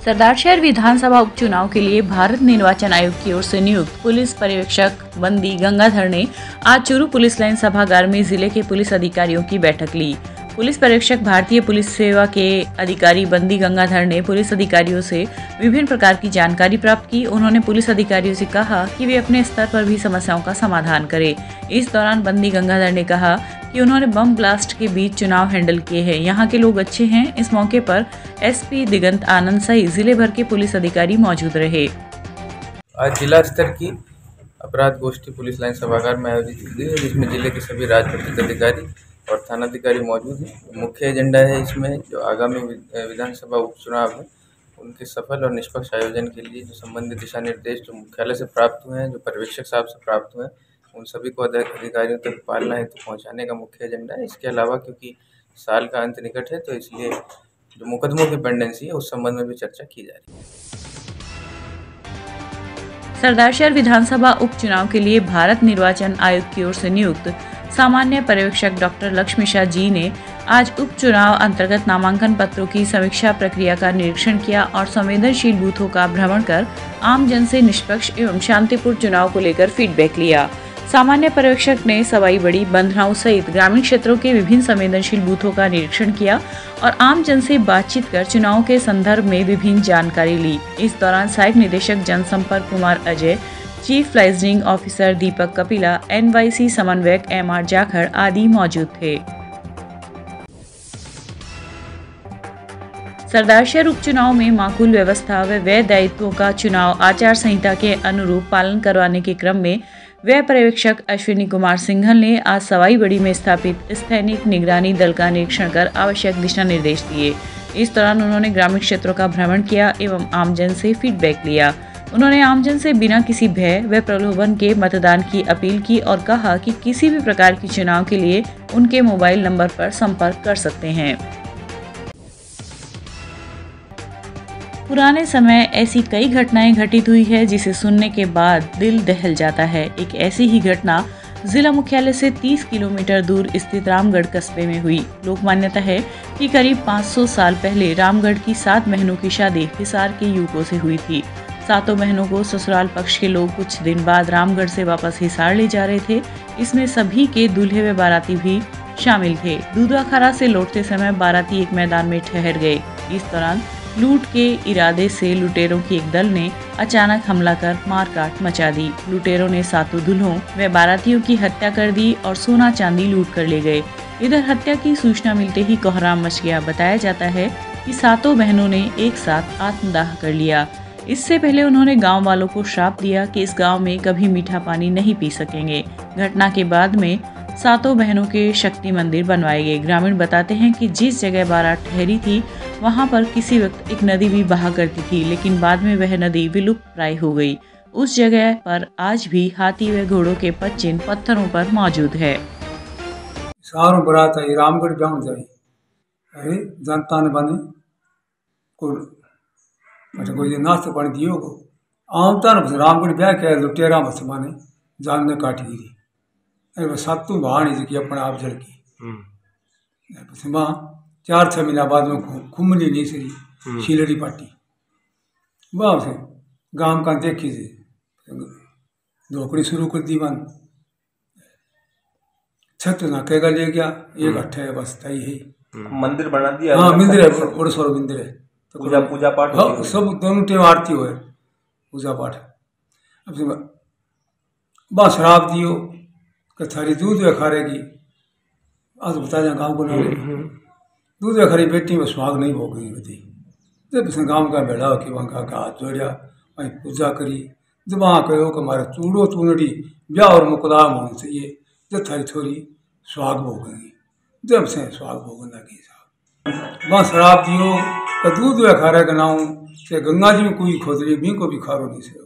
सरदारशहर विधानसभा उपचुनाव के लिए भारत निर्वाचन आयोग की ओर से नियुक्त पुलिस पर्यवेक्षक बंदी गंगाधर ने आज चूरू पुलिस लाइन सभागार में जिले के पुलिस अधिकारियों की बैठक ली। पुलिस पर्यवेक्षक भारतीय पुलिस सेवा के अधिकारी बंदी गंगाधर ने पुलिस अधिकारियों से विभिन्न प्रकार की जानकारी प्राप्त की। उन्होंने पुलिस अधिकारियों से कहा कि वे अपने स्तर पर भी समस्याओं का समाधान करें। इस दौरान बंदी गंगाधर ने कहा कि उन्होंने बम ब्लास्ट के बीच चुनाव हैंडल किए हैं, यहाँ के लोग अच्छे हैं। इस मौके पर एसपी दिगंत आनंद सहित जिले भर के पुलिस अधिकारी मौजूद रहे। आज जिला स्तर की अपराध गोष्ठी पुलिस लाइन सभागार में आयोजित की गई है, जिसमें जिले के सभी राजपत्रित अधिकारी और थानाधिकारी मौजूद हैं। मुख्य एजेंडा है इसमें जो आगामी विधानसभा उपचुनाव है उनके सफल और निष्पक्ष आयोजन के लिए जो संबंधित दिशा निर्देश जो मुख्यालय से प्राप्त हुए हैं, जो पर्यवेक्षक साहब से प्राप्त हुए हैं, उन सभी को अधिकारियों तक पालना हेतु पहुंचाने का मुख्य एजेंडा है। इसके अलावा क्योंकि साल का अंत निकट है तो इसलिए जो मुकदमों की पेंडेंसी है उस संबंध में भी चर्चा की जा रही है। सरदारशहर विधानसभा उपचुनाव के लिए भारत निर्वाचन आयोग की ओर से नियुक्त सामान्य पर्यवेक्षक डॉक्टर लक्ष्मीशा जी ने आज उपचुनाव अंतर्गत नामांकन पत्रों की समीक्षा प्रक्रिया का निरीक्षण किया और संवेदनशील बूथों का भ्रमण कर आम जन से निष्पक्ष एवं शांतिपूर्ण चुनाव को लेकर फीडबैक लिया। सामान्य पर्यवेक्षक ने सवाई बड़ी, बंधनाऊ सहित ग्रामीण क्षेत्रों के विभिन्न संवेदनशील बूथों का निरीक्षण किया और आम जन से बातचीत कर चुनाव के संदर्भ में विभिन्न जानकारी ली। इस दौरान सहायक निदेशक जनसंपर्क Kumar Ajay, chief liaising officer Deepak Kapila, NYC समन्वयक MR जाखड़ आदि मौजूद थे। सरदारशहर उपचुनाव में माकूल व्यवस्था व व्यय दायित्वों का चुनाव आचार संहिता के अनुरूप पालन करवाने के क्रम में व्यय पर्यवेक्षक अश्विनी कुमार सिंघल ने आज सवाई बड़ी में स्थापित स्थैनिक निगरानी दल का निरीक्षण कर आवश्यक दिशा निर्देश दिए। इस दौरान उन्होंने ग्रामीण क्षेत्रों का भ्रमण किया एवं आमजन से फीडबैक लिया। उन्होंने आमजन से बिना किसी भय व प्रलोभन के मतदान की अपील की और कहा कि किसी भी प्रकार की चुनाव के लिए उनके मोबाइल नंबर पर संपर्क कर सकते हैं। पुराने समय ऐसी कई घटनाएं घटित हुई है जिसे सुनने के बाद दिल दहल जाता है। एक ऐसी ही घटना जिला मुख्यालय से 30 किलोमीटर दूर स्थित रामगढ़ कस्बे में हुई। लोक मान्यता है कि करीब 500 साल पहले रामगढ़ की 7 बहनों की शादी हिसार के युवकों से हुई थी। 7 बहनों को ससुराल पक्ष के लोग कुछ दिन बाद रामगढ़ से वापस हिसार ले जा रहे थे। इसमें सभी के दूल्हे व बाराती भी शामिल थे। दूधाखारा से लौटते समय बाराती एक मैदान में ठहर गए। इस दौरान लूट के इरादे से लुटेरों की एक दल ने अचानक हमला कर मारकाट मचा दी। लुटेरों ने 7 दूल्हों व बारातियों की हत्या कर दी और सोना चांदी लूट कर ले गए। इधर हत्या की सूचना मिलते ही कोहराम मच गया। बताया जाता है कि 7 बहनों ने एक साथ आत्मदाह कर लिया। इससे पहले उन्होंने गांव वालों को श्राप दिया कि इस गांव में कभी मीठा पानी नहीं पी सकेंगे। घटना के बाद में 7 बहनों के शक्ति मंदिर बनवाए गए। ग्रामीण बताते हैं कि जिस जगह बारात ठहरी थी वहां पर किसी वक्त एक नदी भी बहा करती थी, लेकिन बाद में वह नदी विलुप्त प्राय हो गई। उस जगह पर आज भी हाथी व घोड़ों के पदचिन्ह पत्थरों पर मौजूद है। सारों बारात आई रामगढ़ गांव जाई, अरे जनता ने बने को मतलब कोई नाश्ता पानी दियो को आमता न रामगढ़ ब्याह के लुटेरा बस माने जान ने काट गिरी। अरे वो 7 बहानी जी की अपना आप जड़ की बस मां 4-6 महीना बाद में खुमली नहीं सही शीलड़ी पाटी वाह से गांव का देखी से धोकड़ी शुरू कर दी। मन छत ना कहेगा ले गया एक अट्ठे बस तई है मंदिर बना दिया। हाँ मंदिर है, बड़ा सारा मंदिर है। तो पूजा पाठ सब दोनों टाइम आरती हो पूजा पाठ। अब बस शराब दियो थारी दूध वे खारेगी। आज बता दें गाँव को दूध वे खारी बेटी में सुहाग नहीं हो गई होती। जब गाँव का बेड़ा कि वहाँ का हाथ जोड़ा वहीं पूजा करी। जब वहाँ कहो कि हमारे चूड़ो चूनड़ी ब्याह और मुकदाम होना चाहिए। जब थारी थोड़ी सुहाग भोगेंगी, जब से सुहाग भोगना की साहब वहाँ शराब दियो का दूध वे खारे का नाम से गंगा जी में कोई खोदरी भी को भी खारो नहीं से।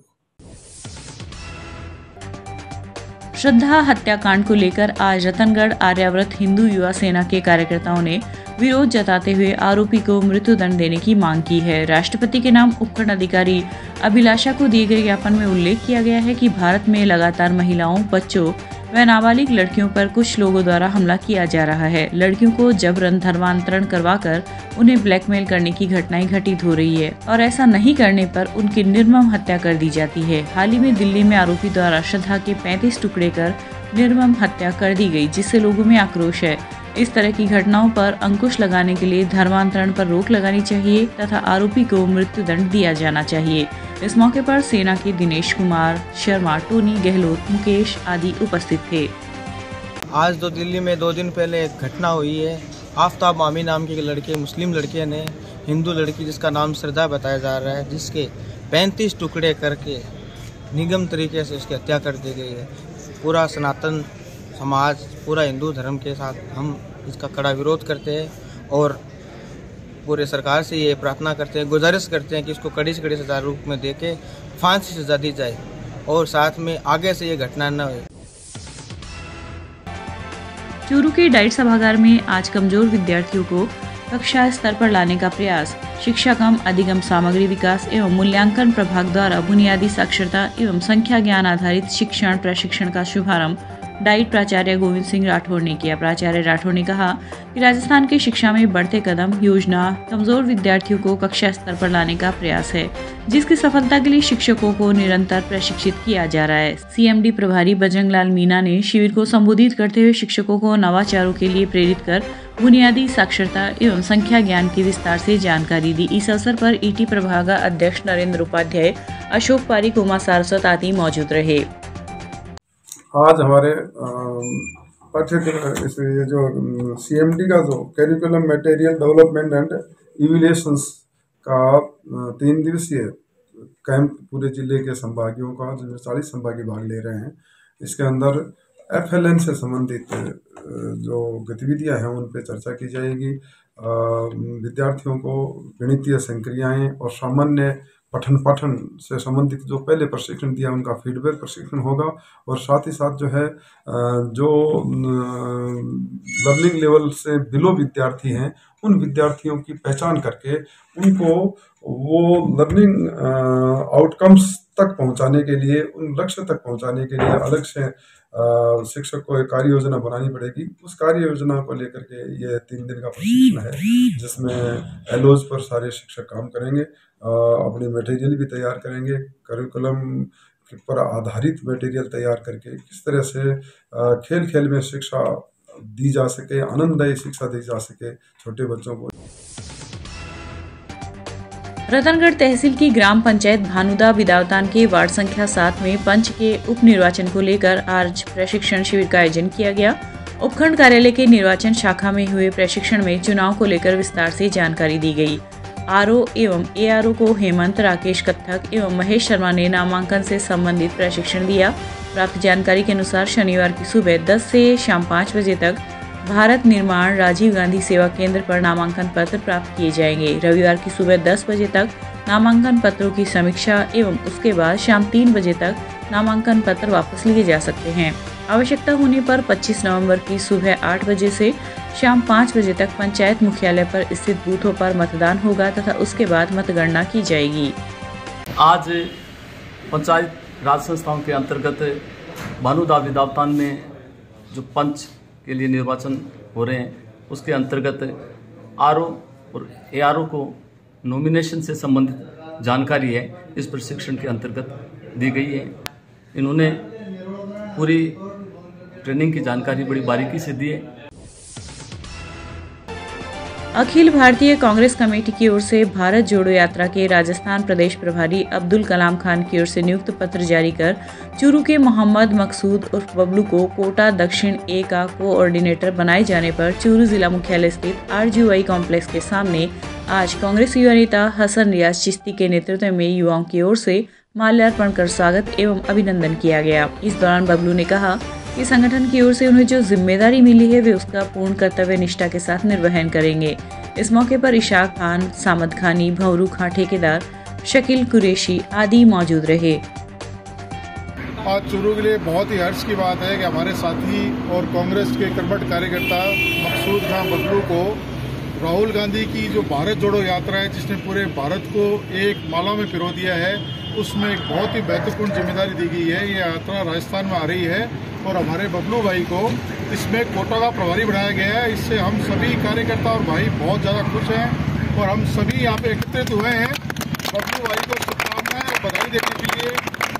श्रद्धा हत्याकांड को लेकर आज रतनगढ़ आर्याव्रत हिंदू युवा सेना के कार्यकर्ताओं ने विरोध जताते हुए आरोपी को मृत्युदंड देने की मांग की है। राष्ट्रपति के नाम उपखंड अधिकारी अभिलाषा को दिए गए ज्ञापन में उल्लेख किया गया है कि भारत में लगातार महिलाओं, बच्चों व नाबालिग लड़कियों पर कुछ लोगों द्वारा हमला किया जा रहा है। लड़कियों को जबरन धर्मांतरण करवाकर उन्हें ब्लैकमेल करने की घटनाएं घटित हो रही है और ऐसा नहीं करने पर उनकी निर्मम हत्या कर दी जाती है। हाल ही में दिल्ली में आरोपी द्वारा श्रद्धा के 35 टुकड़े कर निर्मम हत्या कर दी गई, जिससे लोगों में आक्रोश है। इस तरह की घटनाओं पर अंकुश लगाने के लिए धर्मांतरण पर रोक लगानी चाहिए तथा आरोपी को मृत्युदंड दिया जाना चाहिए। इस मौके पर सेना के दिनेश कुमार शर्मा, टोनी गहलोत, मुकेश आदि उपस्थित थे। आज तो दिल्ली में 2 दिन पहले एक घटना हुई है। आफ्ताब मामी नाम के लड़के, मुस्लिम लड़के ने हिंदू लड़की जिसका नाम श्रद्धा बताया जा रहा है, जिसके 35 टुकड़े करके निगम तरीके से उसकी हत्या कर दी गई है। पूरा सनातन समाज, पूरा हिंदू धर्म के साथ हम इसका कड़ा विरोध करते हैं और पूरे सरकार से ये प्रार्थना करते हैं, गुजारिश करते हैं कि इसको कड़ी से कड़ी सजा रूप में देके फांसी सजा दी जाए और साथ में आगे से ये घटना न हो। चूरू के डाइट सभागार में आज कमजोर विद्यार्थियों को कक्षा स्तर पर लाने का प्रयास शिक्षा कम अधिगम सामग्री विकास एवं मूल्यांकन प्रभाग द्वारा बुनियादी साक्षरता एवं संख्या ज्ञान आधारित शिक्षण प्रशिक्षण का शुभारंभ डाइट प्राचार्य गोविंद सिंह राठौर ने किया। प्राचार्य राठौर ने कहा कि राजस्थान की शिक्षा में बढ़ते कदम योजना कमजोर विद्यार्थियों को कक्षा स्तर पर लाने का प्रयास है, जिसकी सफलता के लिए शिक्षकों को निरंतर प्रशिक्षित किया जा रहा है। सीएमडी प्रभारी बजरंग लाल मीना ने शिविर को संबोधित करते हुए शिक्षकों को नवाचारों के लिए प्रेरित कर बुनियादी साक्षरता एवं संख्या ज्ञान की विस्तार से जानकारी दी। इस अवसर पर ईटी प्रभाग अध्यक्ष नरेंद्र उपाध्याय, अशोक पारिक, उमा सारस्वत आदि मौजूद रहे। आज हमारे पाठ्यक्रम ये जो सीएमडी का जो curriculum material development and evaluations का 3 दिवसीय कैंप पूरे जिले के संभागियों का, जिसमें 40 संभागी भाग ले रहे हैं। इसके अंदर FLN से संबंधित जो गतिविधियां हैं उन पर चर्चा की जाएगी। विद्यार्थियों को गणितीय संक्रियाएं और सामान्य पठन पाठन से संबंधित जो पहले प्रशिक्षण दिया उनका फीडबैक प्रशिक्षण होगा और साथ ही साथ जो है जो लर्निंग लेवल से बिलो विद्यार्थी हैं उन विद्यार्थियों की पहचान करके उनको वो लर्निंग आउटकम्स तक पहुंचाने के लिए, उन लक्ष्य तक पहुंचाने के लिए अलग से शिक्षक को एक कार्य योजना बनानी पड़ेगी। उस कार्य योजना को लेकर के ये 3 दिन का प्रशिक्षण है, जिसमें एलओज पर सारे शिक्षक काम करेंगे, अपनी मटेरियल भी तैयार करेंगे, करिकुलम पर आधारित मटेरियल तैयार करके किस तरह से खेल खेल में शिक्षा दी जा सके, आनंददायी शिक्षा दी जा सके छोटे बच्चों को। रतनगढ़ तहसील की ग्राम पंचायत भानुदा बिदावतान के वार्ड संख्या 7 में पंच के उप निर्वाचन को लेकर आज प्रशिक्षण शिविर का आयोजन किया गया। उपखंड कार्यालय के निर्वाचन शाखा में हुए प्रशिक्षण में चुनाव को लेकर विस्तार से जानकारी दी गई। आरओ एवं एआरओ को हेमंत, राकेश कत्थक एवं महेश शर्मा ने नामांकन से संबंधित प्रशिक्षण दिया। प्राप्त जानकारी के अनुसार शनिवार की सुबह 10 से शाम 5 बजे तक भारत निर्माण राजीव गांधी सेवा केंद्र पर नामांकन पत्र प्राप्त किए जाएंगे। रविवार की सुबह 10 बजे तक नामांकन पत्रों की समीक्षा एवं उसके बाद शाम 3 बजे तक नामांकन पत्र वापस लिए जा सकते हैं। आवश्यकता होने पर 25 नवंबर की सुबह 8 बजे से शाम 5 बजे तक पंचायत मुख्यालय पर स्थित बूथों पर मतदान होगा तथा उसके बाद मतगणना की जाएगी। आज पंचायत राज संस्थाओं के अंतर्गत भानुदा बिदावतान में जो पंच के लिए निर्वाचन हो रहे हैं, उसके अंतर्गत आरओ और एआरओ को नॉमिनेशन से संबंधित जानकारी है इस प्रशिक्षण के अंतर्गत दी गई है। इन्होंने पूरी ट्रेनिंग की जानकारी बड़ी बारीकी से दी है। अखिल भारतीय कांग्रेस कमेटी की ओर से भारत जोड़ो यात्रा के राजस्थान प्रदेश प्रभारी अब्दुल कलाम खान की ओर से नियुक्त पत्र जारी कर चूरू के मोहम्मद मकसूद उर्फ बबलू को कोटा दक्षिण ए का कोऑर्डिनेटर बनाए जाने पर चूरू जिला मुख्यालय स्थित RGY कॉम्प्लेक्स के सामने आज कांग्रेस युवा नेता हसन रियाज चिश्ती के नेतृत्व में युवाओं की ओर से माल्यार्पण कर स्वागत एवं अभिनंदन किया गया। इस दौरान बबलू ने कहा कि संगठन की ओर से उन्हें जो जिम्मेदारी मिली है वे उसका पूर्ण कर्तव्य निष्ठा के साथ निर्वहन करेंगे। इस मौके पर इशाक खान, सामद खानी, भवरू खां ठेकेदार, शकील कुरैशी आदि मौजूद रहे। आज चूरू के लिए बहुत ही हर्ष की बात है कि हमारे साथी और कांग्रेस के कर्मठ कार्यकर्ता मकसूद खां बबलू को राहुल गांधी की जो भारत जोड़ो यात्रा है, जिसने पूरे भारत को एक माला में पिरो दिया है, उसमें एक बहुत ही महत्वपूर्ण जिम्मेदारी दी गई है। ये यात्रा राजस्थान में आ रही है और हमारे बबलू भाई को इसमें कोटा का प्रभारी बनाया गया है। इससे हम सभी कार्यकर्ता और भाई बहुत ज़्यादा खुश हैं और हम सभी यहाँ पे एकत्रित हुए हैं बबलू भाई को शुभकामनाएं और बधाई देने के लिए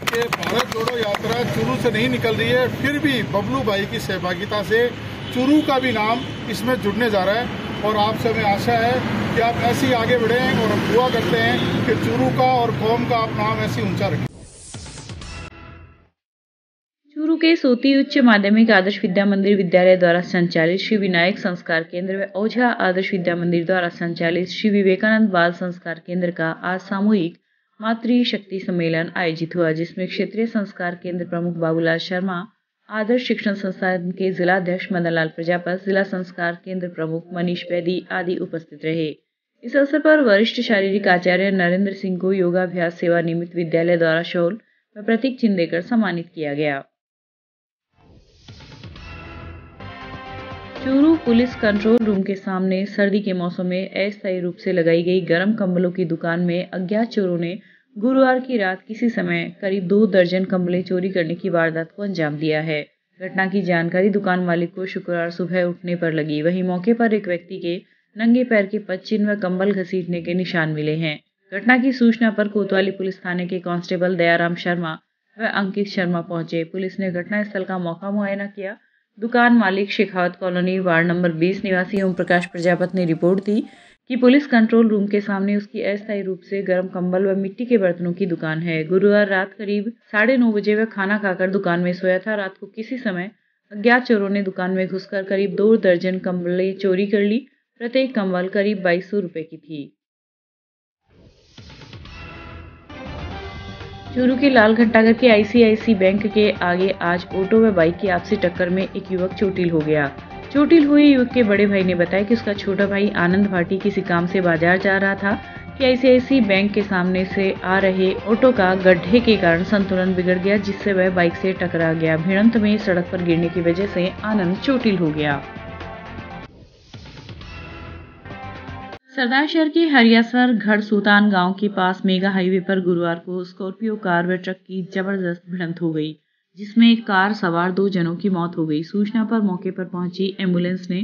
कि भारत जोड़ो यात्रा चूरू से नहीं निकल रही है, फिर भी बबलू भाई की सहभागिता से चूरू का भी नाम इसमें जुड़ने जा रहा है। और आपसे हमें आशा है कि आप ऐसे ही आगे बढ़ें और हम दुआ करते हैं कि चूरू का और कौम का आप नाम ऐसे ऊंचा रखें। चूरू के सोती उच्च माध्यमिक आदर्श विद्या मंदिर विद्यालय द्वारा संचालित श्री विनायक संस्कार केंद्र व ओझा आदर्श विद्या मंदिर द्वारा संचालित श्री विवेकानंद बाल संस्कार केंद्र का आज सामूहिक मातृ शक्ति सम्मेलन आयोजित हुआ, जिसमें क्षेत्रीय संस्कार केंद्र प्रमुख बाबूलाल शर्मा, आदर्श शिक्षण संस्थान के जिलाध्यक्ष मदनलाल प्रजापत, जिला संस्कार केंद्र प्रमुख मनीष बैदी आदि उपस्थित रहे। इस अवसर पर वरिष्ठ शारीरिक आचार्य नरेंद्र सिंह को योगाभ्यास सेवा निमित्त विद्यालय द्वारा शॉल व प्रतीक चिन्ह देकर सम्मानित किया गया। चूरू पुलिस कंट्रोल रूम के सामने सर्दी के मौसम में अस्थायी रूप से लगाई गई गर्म कंबलों की दुकान में अज्ञात चोरों ने गुरुवार की रात किसी समय करीब 2 दर्जन कंबलें चोरी करने की वारदात को अंजाम दिया है। घटना की जानकारी दुकान मालिक को शुक्रवार सुबह उठने पर लगी। वहीं मौके पर एक व्यक्ति के नंगे पैर के पदचिन्ह व कंबल घसीटने के निशान मिले हैं। घटना की सूचना पर कोतवाली पुलिस थाने के कांस्टेबल दयाराम शर्मा व अंकित शर्मा पहुंचे। पुलिस ने घटनास्थल का मौका मुआयना किया। दुकान मालिक शेखावत कॉलोनी वार्ड नंबर 20 निवासी ओम प्रकाश प्रजापत ने रिपोर्ट दी कि पुलिस कंट्रोल रूम के सामने उसकी अस्थायी रूप से गर्म कंबल व मिट्टी के बर्तनों की दुकान है। गुरुवार रात करीब 9:30 बजे वह खाना खाकर दुकान में सोया था। रात को किसी समय अज्ञात चोरों ने दुकान में घुसकर करीब 2 दर्जन कंबलें चोरी कर ली। प्रत्येक कंबल करीब 2200 रुपए की थी। चूरू के लाल घंटाघर के आईसीआईसी बैंक के आगे आज ऑटो व बाइक की आपसी टक्कर में एक युवक चोटिल हो गया। चोटिल हुए युवक के बड़े भाई ने बताया कि उसका छोटा भाई आनंद भाटी किसी काम से बाजार जा रहा था कि आईसीआईसी बैंक के सामने से आ रहे ऑटो का गड्ढे के कारण संतुलन बिगड़ गया, जिससे वह बाइक से टकरा गया। भिड़ंत में सड़क पर गिरने की वजह से आनंद चोटिल हो गया। सरदार शहर के हरियासर घड़ सुल्तान गांव के पास मेगा हाईवे पर गुरुवार को स्कॉर्पियो कार व ट्रक की जबरदस्त भिड़ंत हो गई, जिसमें एक कार सवार 2 जनों की मौत हो गई। सूचना पर मौके पर पहुंची एम्बुलेंस ने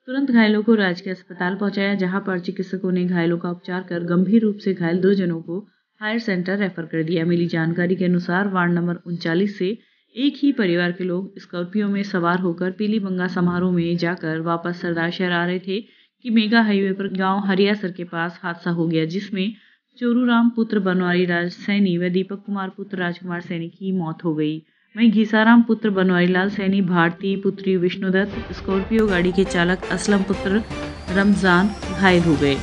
तुरंत घायलों को राजकीय अस्पताल पहुंचाया, जहां पर चिकित्सकों ने घायलों का उपचार कर गंभीर रूप से घायल 2 जनों को हायर सेंटर रेफर कर दिया। मिली जानकारी के अनुसार वार्ड नंबर 39 से एक ही परिवार के लोग स्कॉर्पियो में सवार होकर पीलीबंगा समारोह में जाकर वापस सरदार शहर आ रहे थे कि मेगा हाईवे पर गांव हरियासर के पास हादसा हो गया, जिसमें चोरूराम पुत्र बनवारी लाल सैनी व दीपक कुमार पुत्र राजकुमार सैनी की मौत हो गई। वहीं घीसाराम पुत्र बनवारी लाल सैनी, भारती पुत्री विष्णुदत्त, स्कॉर्पियो गाड़ी के चालक असलम पुत्र रमजान घायल हो गए।